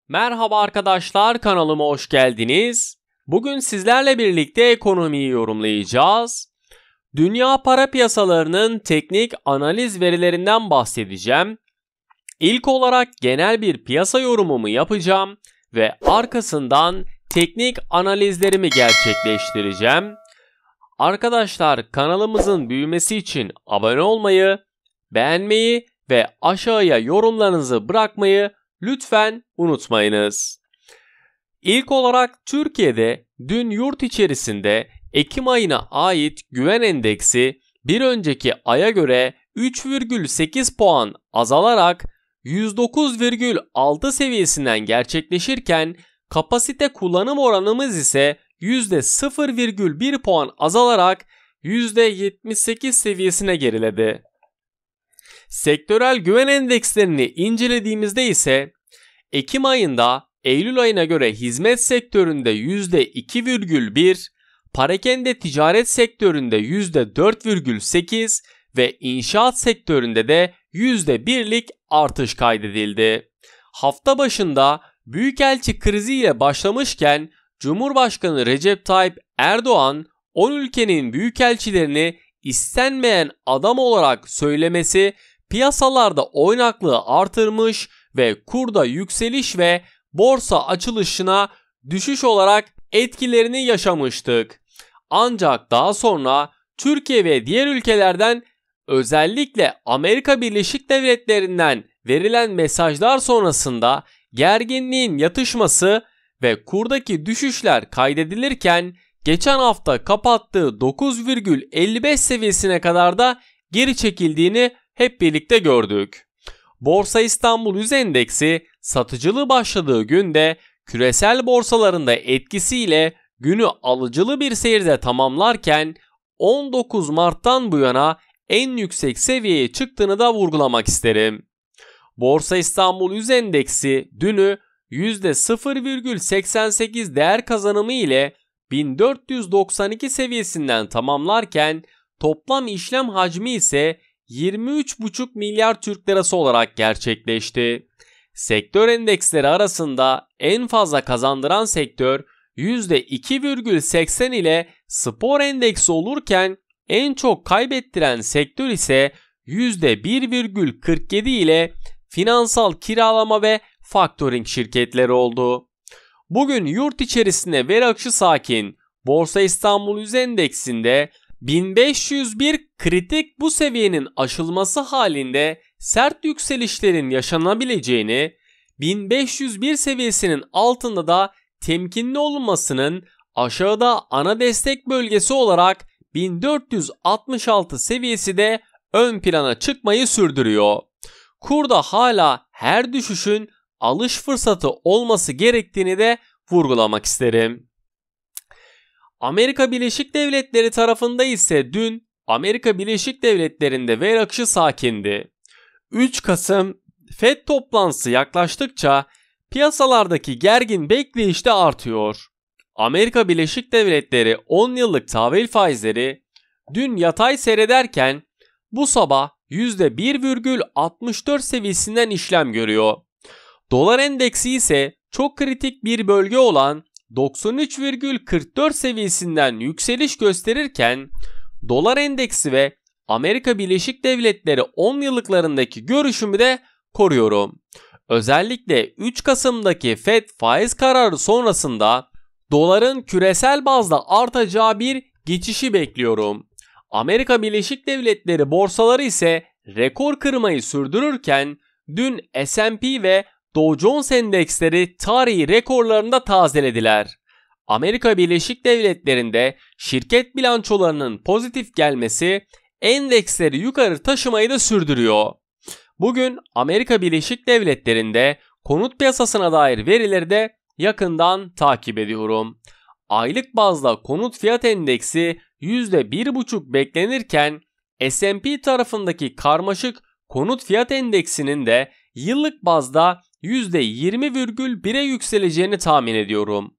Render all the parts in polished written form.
Merhaba arkadaşlar, kanalıma hoş geldiniz. Bugün sizlerle birlikte ekonomiyi yorumlayacağız. Dünya para piyasalarının teknik analiz verilerinden bahsedeceğim. İlk olarak genel bir piyasa yorumumu yapacağım ve arkasından teknik analizlerimi gerçekleştireceğim. Arkadaşlar, kanalımızın büyümesi için abone olmayı, beğenmeyi ve aşağıya yorumlarınızı bırakmayı lütfen unutmayınız. İlk olarak Türkiye'de dün yurt içerisinde Ekim ayına ait güven endeksi bir önceki aya göre 3,8 puan azalarak 109,6 seviyesinden gerçekleşirken kapasite kullanım oranımız ise %0,1 puan azalarak %78 seviyesine geriledi. Sektörel güven endekslerini incelediğimizde ise Ekim ayında Eylül ayına göre hizmet sektöründe %2,1, parakende ticaret sektöründe %4,8 ve inşaat sektöründe de %1'lik artış kaydedildi. Hafta başında Büyükelçi kriziyle başlamışken Cumhurbaşkanı Recep Tayyip Erdoğan 10 ülkenin büyükelçilerini istenmeyen adam olarak söylemesi piyasalarda oynaklığı artırmış ve kurda yükseliş ve borsa açılışına düşüş olarak etkilerini yaşamıştık. Ancak daha sonra Türkiye ve diğer ülkelerden, özellikle Amerika Birleşik Devletleri'nden verilen mesajlar sonrasında gerginliğin yatışması ve kurdaki düşüşler kaydedilirken geçen hafta kapattığı 9,55 seviyesine kadar da geri çekildiğini hep birlikte gördük. Borsa İstanbul Yüz Endeksi satıcılı başladığı günde küresel borsalarında etkisiyle günü alıcılı bir seyirde tamamlarken 19 Mart'tan bu yana en yüksek seviyeye çıktığını da vurgulamak isterim. Borsa İstanbul Yüz Endeksi dünü %0,88 değer kazanımı ile 1492 seviyesinden tamamlarken toplam işlem hacmi ise 23,5 milyar Türk lirası olarak gerçekleşti. Sektör endeksleri arasında en fazla kazandıran sektör %2,80 ile spor endeksi olurken en çok kaybettiren sektör ise %1,47 ile finansal kiralama ve faktöring şirketleri oldu. Bugün yurt içerisinde veri akışı sakin. Borsa İstanbul Yüz Endeksinde 1501 kritik bu seviyenin aşılması halinde sert yükselişlerin yaşanabileceğini, 1501 seviyesinin altında da temkinli olunmasının, aşağıda ana destek bölgesi olarak 1466 seviyesi de ön plana çıkmayı sürdürüyor. Kurda hala her düşüşün alış fırsatı olması gerektiğini de vurgulamak isterim. Amerika Birleşik Devletleri tarafında ise dün Amerika Birleşik Devletleri'nde veri akışı sakindi. 3 Kasım FED toplantısı yaklaştıkça piyasalardaki gergin bekleyiş de artıyor. Amerika Birleşik Devletleri 10 yıllık tahvil faizleri dün yatay seyrederken bu sabah %1,64 seviyesinden işlem görüyor. Dolar endeksi ise çok kritik bir bölge olan 93,44 seviyesinden yükseliş gösterirken dolar endeksi ve Amerika Birleşik Devletleri 10 yıllıklarındaki görüşümü de koruyorum. Özellikle 3 Kasım'daki FED faiz kararı sonrasında doların küresel bazda artacağı bir geçişi bekliyorum. Amerika Birleşik Devletleri borsaları ise rekor kırmayı sürdürürken dün S&P ve Dow Jones endeksleri tarihi rekorlarını da tazelediler. Amerika Birleşik Devletleri'nde şirket bilançolarının pozitif gelmesi endeksleri yukarı taşımayı da sürdürüyor. Bugün Amerika Birleşik Devletleri'nde konut piyasasına dair verileri de yakından takip ediyorum. Aylık bazda konut fiyat endeksi %1,5 beklenirken S&P tarafındaki karmaşık konut fiyat endeksinin de yıllık bazda %20,1'e yükseleceğini tahmin ediyorum.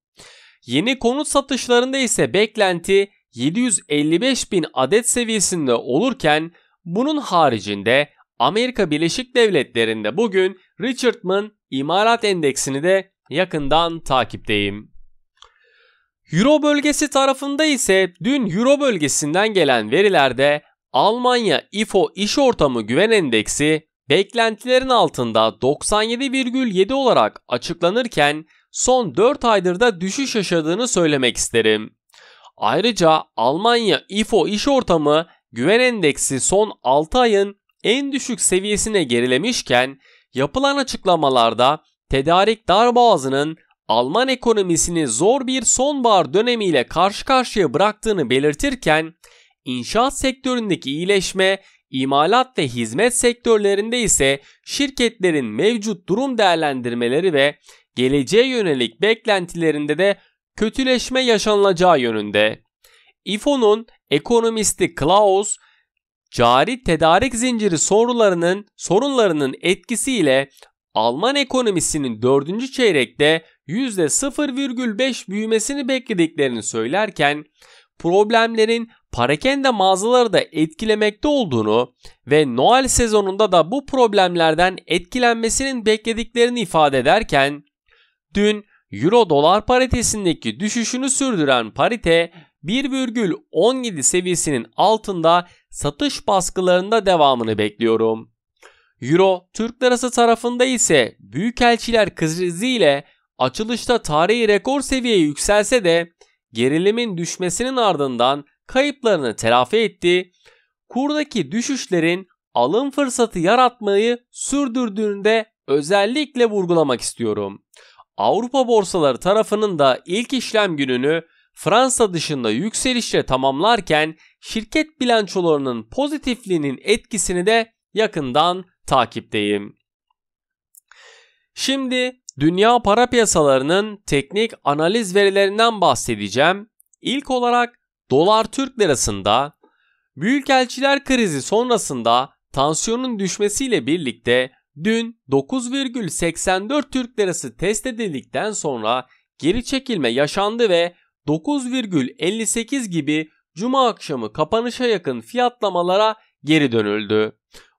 Yeni konut satışlarında ise beklenti 755 bin adet seviyesinde olurken bunun haricinde Amerika Birleşik Devletleri'nde bugün Richardman imalat endeksini de yakından takipteyim. Euro bölgesi tarafında ise dün Euro bölgesinden gelen verilerde Almanya ifo iş ortamı güven endeksi beklentilerin altında 97,7 olarak açıklanırken son 4 aydır da düşüş yaşadığını söylemek isterim. Ayrıca Almanya ifo iş ortamı güven endeksi son 6 ayın en düşük seviyesine gerilemişken yapılan açıklamalarda tedarik darboğazının Alman ekonomisini zor bir sonbahar dönemiyle karşı karşıya bıraktığını belirtirken inşaat sektöründeki iyileşme, imalat ve hizmet sektörlerinde ise şirketlerin mevcut durum değerlendirmeleri ve geleceğe yönelik beklentilerinde de kötüleşme yaşanılacağı yönünde. İFO'nun ekonomisti Klaus, cari tedarik zinciri sorunlarının etkisiyle Alman ekonomisinin 4. çeyrekte %0,5 büyümesini beklediklerini söylerken problemlerin parakende mağazaları da etkilemekte olduğunu ve Noel sezonunda da bu problemlerden etkilenmesinin beklediklerini ifade ederken dün Euro dolar paritesindeki düşüşünü sürdüren parite 1,17 seviyesinin altında satış baskılarında devamını bekliyorum. Euro Türk lirası tarafında ise büyükelçiler kriziyle açılışta tarihi rekor seviyeye yükselse de gerilimin düşmesinin ardından kayıplarını telafi etti. Kurdaki düşüşlerin alım fırsatı yaratmayı sürdürdüğünü de özellikle vurgulamak istiyorum. Avrupa borsaları tarafının da ilk işlem gününü Fransa dışında yükselişle tamamlarken şirket bilançolarının pozitifliğinin etkisini de yakından takipteyim. Şimdi dünya para piyasalarının teknik analiz verilerinden bahsedeceğim. İlk olarak dolar Türk lirasında büyükelçiler krizi sonrasında tansiyonun düşmesiyle birlikte dün 9,84 Türk lirası test edildikten sonra geri çekilme yaşandı ve 9,58 gibi cuma akşamı kapanışa yakın fiyatlamalara geri dönüldü.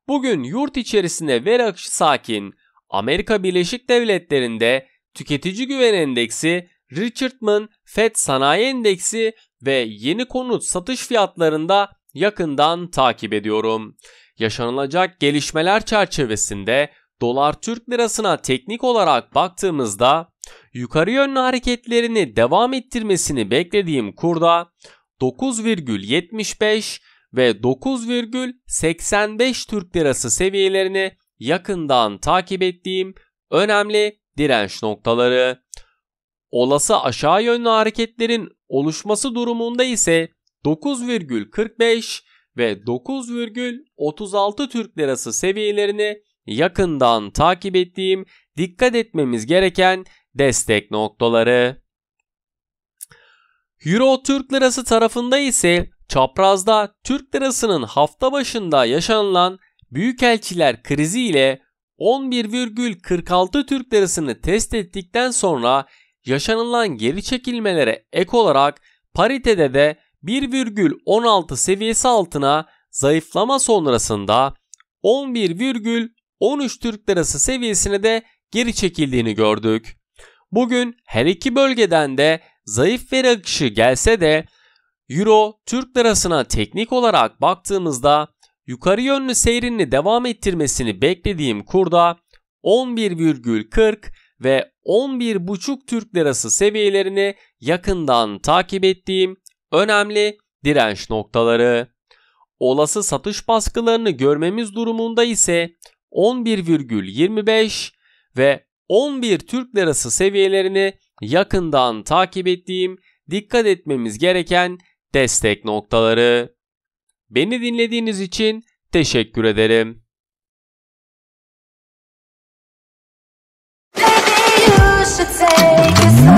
Bugün yurt içerisinde veri akışı sakin. Amerika Birleşik Devletleri'nde tüketici güven endeksi, Richardman Fed sanayi endeksi ve yeni konut satış fiyatlarında yakından takip ediyorum. Yaşanılacak gelişmeler çerçevesinde dolar Türk lirasına teknik olarak baktığımızda yukarı yönlü hareketlerini devam ettirmesini beklediğim kurda 9,75 ve 9,85 Türk lirası seviyelerini yakından takip ettiğim önemli direnç noktaları. Olası aşağı yönlü hareketlerin oluşması durumunda ise 9,45 ve 9,36 Türk lirası seviyelerini yakından takip ettiğim dikkat etmemiz gereken destek noktaları. Euro Türk lirası tarafında ise çaprazda Türk lirasının hafta başında yaşanılan büyükelçiler krizi ile 11,46 Türk lirasını test ettikten sonra yaşanılan geri çekilmelere ek olarak paritede de 1,16 seviyesi altına zayıflama sonrasında 11,13 Türk lirası seviyesine de geri çekildiğini gördük. Bugün her iki bölgeden de zayıf veri akışı gelse de Euro Türk lirasına teknik olarak baktığımızda yukarı yönlü seyrini devam ettirmesini beklediğim kurda 11,40 ve 11,5 Türk lirası seviyelerini yakından takip ettiğim önemli direnç noktaları. Olası satış baskılarını görmemiz durumunda ise 11,25 ve 11 Türk lirası seviyelerini yakından takip ettiğim dikkat etmemiz gereken destek noktaları. Beni dinlediğiniz için teşekkür ederim. Maybe you should take a